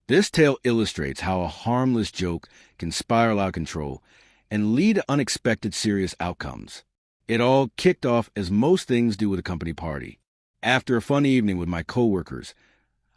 This tale illustrates how a harmless joke can spiral out of control and lead to unexpected serious outcomes. It all kicked off as most things do with a company party. After a fun evening with my coworkers,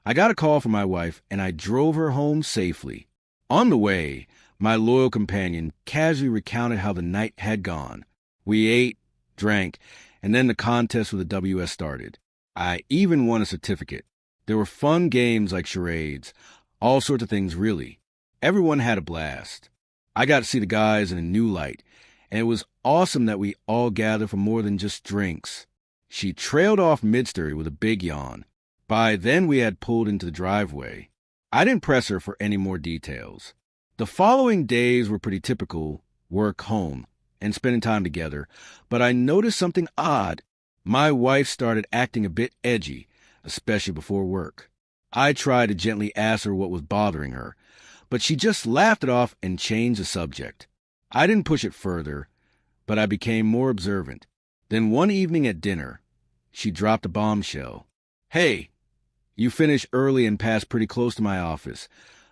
I got a call from my wife and I drove her home safely. On the way, my loyal companion casually recounted how the night had gone. We ate, drank, and then the contest with the WS started. I even won a certificate. There were fun games like charades, all sorts of things really. Everyone had a blast. I got to see the guys in a new light, and it was awesome that we all gathered for more than just drinks. She trailed off mid-story with a big yawn. By then we had pulled into the driveway. I didn't press her for any more details. The following days were pretty typical, work, home, and spending time together, but I noticed something odd. My wife started acting a bit edgy, especially before work. I tried to gently ask her what was bothering her, but she just laughed it off and changed the subject. I didn't push it further, but I became more observant. Then one evening at dinner, she dropped a bombshell. "Hey, you finished early and passed pretty close to my office.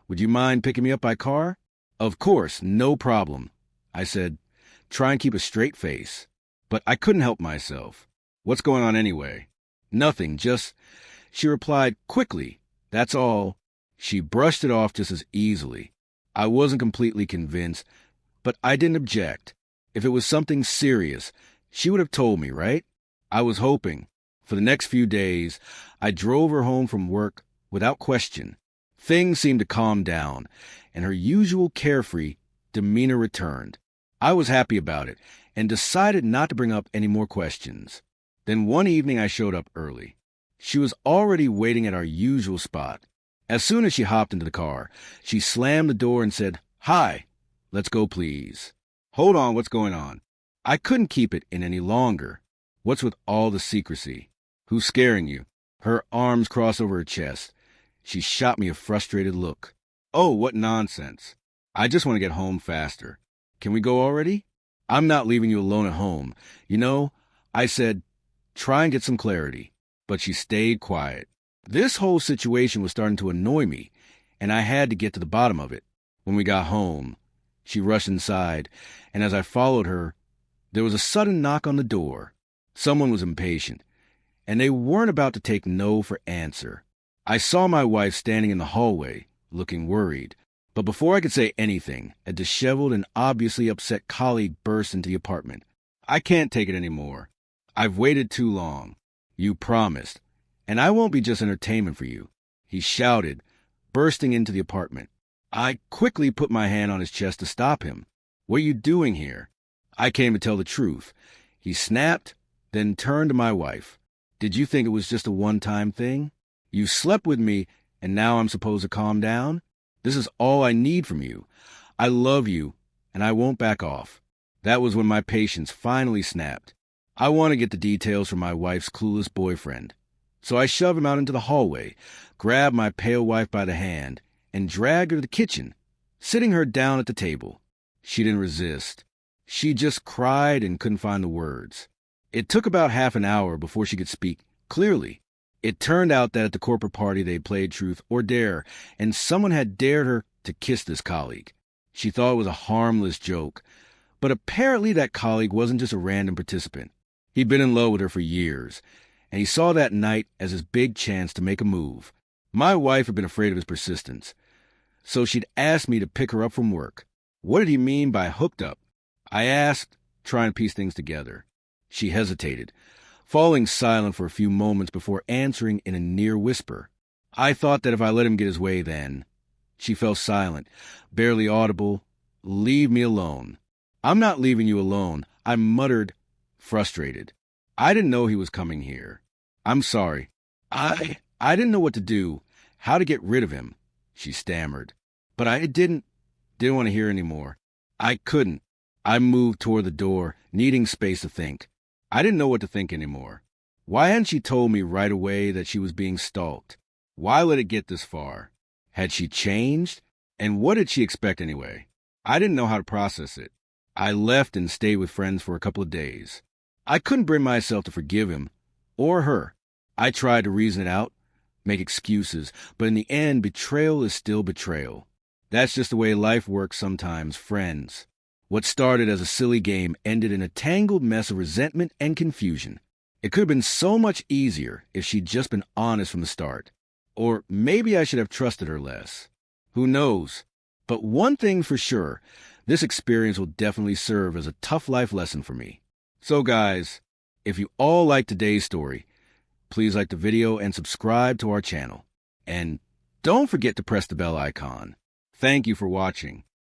Would you mind picking me up by car?" "Of course, no problem," I said, trying to keep a straight face. But I couldn't help myself. "What's going on anyway?" "Nothing, just," she replied quickly. "That's all." She brushed it off just as easily. I wasn't completely convinced, but I didn't object. If it was something serious, she would have told me, right? I was hoping. For the next few days, I drove her home from work without question. Things seemed to calm down, and her usual carefree demeanor returned. I was happy about it, and decided not to bring up any more questions. Then one evening I showed up early. She was already waiting at our usual spot. As soon as she hopped into the car, she slammed the door and said, "Hi, let's go please." "Hold on, what's going on?" I couldn't keep it in any longer. "What's with all the secrecy? Who's scaring you?" Her arms crossed over her chest. She shot me a frustrated look. "Oh, what nonsense. I just want to get home faster. Can we go already?" "I'm not leaving you alone at home. You know," I said, try and get some clarity. But she stayed quiet. This whole situation was starting to annoy me, and I had to get to the bottom of it. When we got home, she rushed inside, and as I followed her, there was a sudden knock on the door. Someone was impatient, and they weren't about to take no for answer. I saw my wife standing in the hallway, looking worried. But before I could say anything, a disheveled and obviously upset colleague burst into the apartment. "I can't take it anymore. I've waited too long. You promised. And I won't be just entertainment for you," he shouted, bursting into the apartment. I quickly put my hand on his chest to stop him. "What are you doing here?" "I came to tell the truth." He snapped, then turned to my wife. "Did you think it was just a one-time thing? You slept with me, and now I'm supposed to calm down? This is all I need from you. I love you, and I won't back off." That was when my patience finally snapped. I want to get the details from my wife's clueless boyfriend. So I shoved him out into the hallway, grabbed my pale wife by the hand, and dragged her to the kitchen, sitting her down at the table. She didn't resist. She just cried and couldn't find the words. It took about half an hour before she could speak clearly. It turned out that at the corporate party they played Truth or Dare, and someone had dared her to kiss this colleague. She thought it was a harmless joke, but apparently that colleague wasn't just a random participant. He'd been in love with her for years, and he saw that night as his big chance to make a move. My wife had been afraid of his persistence, so she'd asked me to pick her up from work. What did he mean by hooked up? I asked, trying to piece things together. She hesitated, falling silent for a few moments before answering in a near whisper. "I thought that if I let him get his way then." She fell silent, barely audible. "Leave me alone." "I'm not leaving you alone," I muttered, frustrated. "I didn't know he was coming here. I'm sorry. I didn't know what to do, how to get rid of him," she stammered. But I didn't want to hear any more. I couldn't. I moved toward the door, needing space to think. I didn't know what to think anymore. Why hadn't she told me right away that she was being stalked? Why let it get this far? Had she changed? And what did she expect anyway? I didn't know how to process it. I left and stayed with friends for a couple of days. I couldn't bring myself to forgive him or her. I tried to reason it out, make excuses, but in the end, betrayal is still betrayal. That's just the way life works sometimes, friends. What started as a silly game ended in a tangled mess of resentment and confusion. It could have been so much easier if she'd just been honest from the start. Or maybe I should have trusted her less. Who knows? But one thing for sure, this experience will definitely serve as a tough life lesson for me. So guys, if you all liked today's story, please like the video and subscribe to our channel. And don't forget to press the bell icon. Thank you for watching.